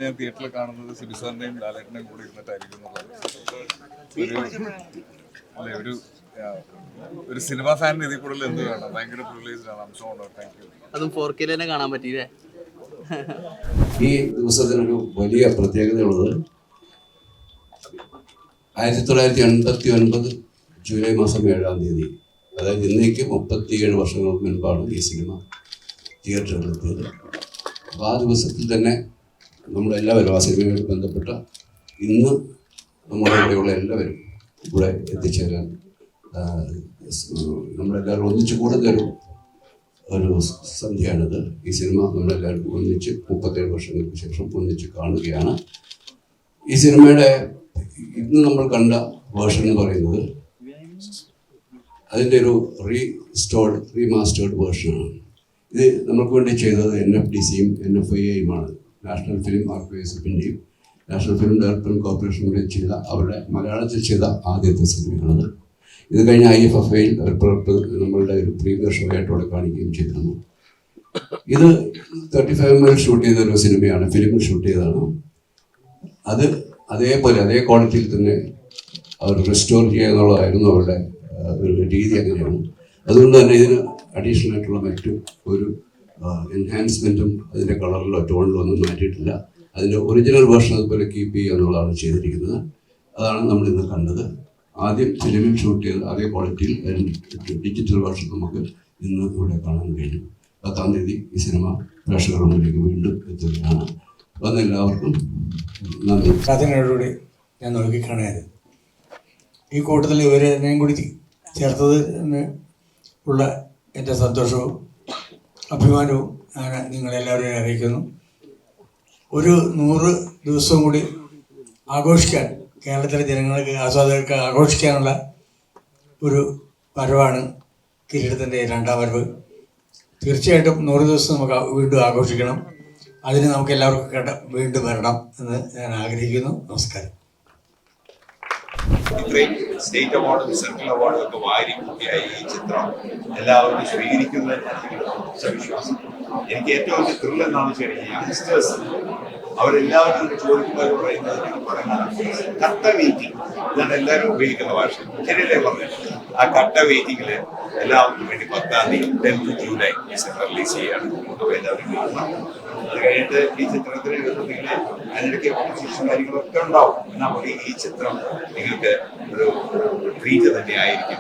ഞാൻ തിയേറ്ററിൽ കാണുന്നത് സിബിസാറിന്റെയും ലാലേട്ടനെയും കൂടെ ഇരുന്നിട്ടായിരിക്കും അല്ലെ ഒരു സിനിമ ഫാനിന് ഇതിൽ കൂടുതൽ എന്ത് വേണം? ഭയങ്കര പ്രിവിലേജ്ഡ് ആണ്. Thank you. അതും 4K തന്നെ കാണാൻ പറ്റിയില്ലേ? ഈ ദിവസത്തിനൊരു വലിയ പ്രത്യേകതയുള്ളത് 1989 ജൂലൈ മാസം 7-ാം തീയതി, അതായത് ഇന്നേക്ക് 37 വർഷങ്ങൾക്ക് മുൻപാണ് ഈ സിനിമ തിയേറ്ററുകളിലെത്തിയത്. അപ്പോൾ ആ ദിവസത്തിൽ തന്നെ നമ്മളെല്ലാവരും ആ സിനിമയുമായി ബന്ധപ്പെട്ട ഇന്ന് നമ്മുടെ ഇവിടെയുള്ള എല്ലാവരും ഇവിടെ എത്തിച്ചേരാൻ നമ്മളെല്ലാവരും ഒന്നിച്ച് കൂടുന്നൊരു സന്ധ്യയാണിത്. ഈ സിനിമ നമ്മളെല്ലാവരും ഒന്നിച്ച് 37 വർഷങ്ങൾക്ക് ശേഷം ഒന്നിച്ച് കാണുകയാണ്. ഈ സിനിമയുടെ ഇന്ന് നമ്മൾ കണ്ട വേർഷൻ എന്ന് പറയുന്നത് അതിൻ്റെ ഒരു റീമാസ്റ്റേർഡ് വേർഷനാണ്. ഇത് നമുക്ക് വേണ്ടി ചെയ്തത് NFDCയും NFIAയുമാണ്, നാഷണൽ ഫിലിം ആർക്കൈവ്സ് ഓഫ് ഇന്ത്യയും നാഷണൽ ഫിലിം ഡെവലപ്മെൻറ്റ് കോർപ്പറേഷൻ കൂടി ചെയ്ത അവരുടെ മലയാളത്തിൽ ചെയ്ത ആദ്യത്തെ സിനിമയാണത്. ഇത് കഴിഞ്ഞ IFFAയിൽ നമ്മളുടെ ഒരു പ്രീമിയർ ഷോ ആയിട്ട് അവിടെ കാണിക്കുകയും ചെയ്തിരുന്നു. ഇത് 35 mm ഷൂട്ട് ചെയ്ത ഒരു സിനിമയാണ്, ഫിലിമിൽ ഷൂട്ട് ചെയ്തതാണ്. അത് അതേപോലെ അതേ ക്വാളിറ്റിയിൽ തന്നെ അവർ റിസ്റ്റോർ ചെയ്യുക എന്നുള്ളതായിരുന്നു അവരുടെ ഒരു രീതി. അങ്ങനെയാണ്. അതുകൊണ്ട് തന്നെ ഇതിന് അഡീഷണൽ ആയിട്ടുള്ള മറ്റു ഒരു എൻഹാൻസ്മെൻറ്റും അതിൻ്റെ കളറിലോ ടോണിലോ ഒന്നും മാറ്റിയിട്ടില്ല. അതിൻ്റെ ഒറിജിനൽ വേർഷൻ അതുപോലെ കീപ്പ് ചെയ്യുക എന്നുള്ളതാണ് ചെയ്തിരിക്കുന്നത്. അതാണ് നമ്മളിന്ന് കണ്ടത്. ആദ്യം ഫിലിമിൽ ഷൂട്ട് ചെയ്ത് അതേ ക്വാളിറ്റിയിൽ ഡിജിറ്റൽ വേർഷൻ നമുക്ക് ഇന്ന് ഇവിടെ കാണാൻ കഴിഞ്ഞു. 10-ാം തീയതി ഈ സിനിമ പ്രേക്ഷകരുടെ മുന്നിലേക്ക് വീണ്ടും എത്തുകയാണ്. വന്ന എല്ലാവർക്കും നന്ദി. സാധനയോടുകൂടി ഞാൻ നോക്കിക്കാണായത് ഈ കൂട്ടത്തിൽ ഇവരെന്നെയും കൂടി ചേർത്തത് ഉള്ള എൻ്റെ സന്തോഷവും അഭിമാനവും ഞാൻ നിങ്ങളെല്ലാവരെയും അറിയിക്കുന്നു. ഒരു 100 ദിവസവും കൂടി ആഘോഷിക്കാൻ, കേരളത്തിലെ ജനങ്ങൾക്ക് ആസ്വാദകർക്ക് ആഘോഷിക്കാനുള്ള ഒരു വരവാണ് കിരീടത്തിൻ്റെ 2ാം വരവ്. തീർച്ചയായിട്ടും 100 ദിവസം നമുക്ക് വീണ്ടും ആഘോഷിക്കണം. അതിന് നമുക്ക് എല്ലാവർക്കും വീണ്ടും വരണം എന്ന് ഞാൻ ആഗ്രഹിക്കുന്നു. നമസ്കാരം. ഇത്രയും സ്റ്റേറ്റ് അവാർഡും സെൻട്രൽ അവാർഡും ഒക്കെ വാരി മുഖ്യായി ഈ ചിത്രം എല്ലാവരും സ്വീകരിക്കുന്നതിന് വിശ്വാസം. എനിക്ക് ഏറ്റവും വലിയ ത്രില്ല് എന്താണെന്ന് വെച്ച് കഴിഞ്ഞാൽ യങ്സ്റ്റേഴ്സ് അവരെല്ലാവരും ചോദിക്കുമ്പോൾ പറയുന്നത് കട്ട വെയിറ്റിംഗ്. ഇതാണ് എല്ലാവരും ഉപയോഗിക്കുന്ന ഭാഷ. ശരിയല്ലേ പറഞ്ഞത്? ആ കട്ട വെയിറ്റിങ്ങിൽ എല്ലാവർക്കും വേണ്ടി 10-ാം തീയതി 10th ജൂലൈ ഈ സിനിമ റിലീസ് ചെയ്യുകയാണ്. അപ്പോൾ എല്ലാവരും അത് കഴിഞ്ഞിട്ട് ഈ ചിത്രത്തിന് എഴുതുന്നെങ്കിൽ അതിനിടയ്ക്ക് കോമ്പറ്റീഷൻ കാര്യങ്ങളൊക്കെ ഉണ്ടാവും. എന്നാൽ ഈ ചിത്രം നിങ്ങൾക്ക് ഒരു ട്രീറ്റ് തന്നെ ആയിരിക്കും.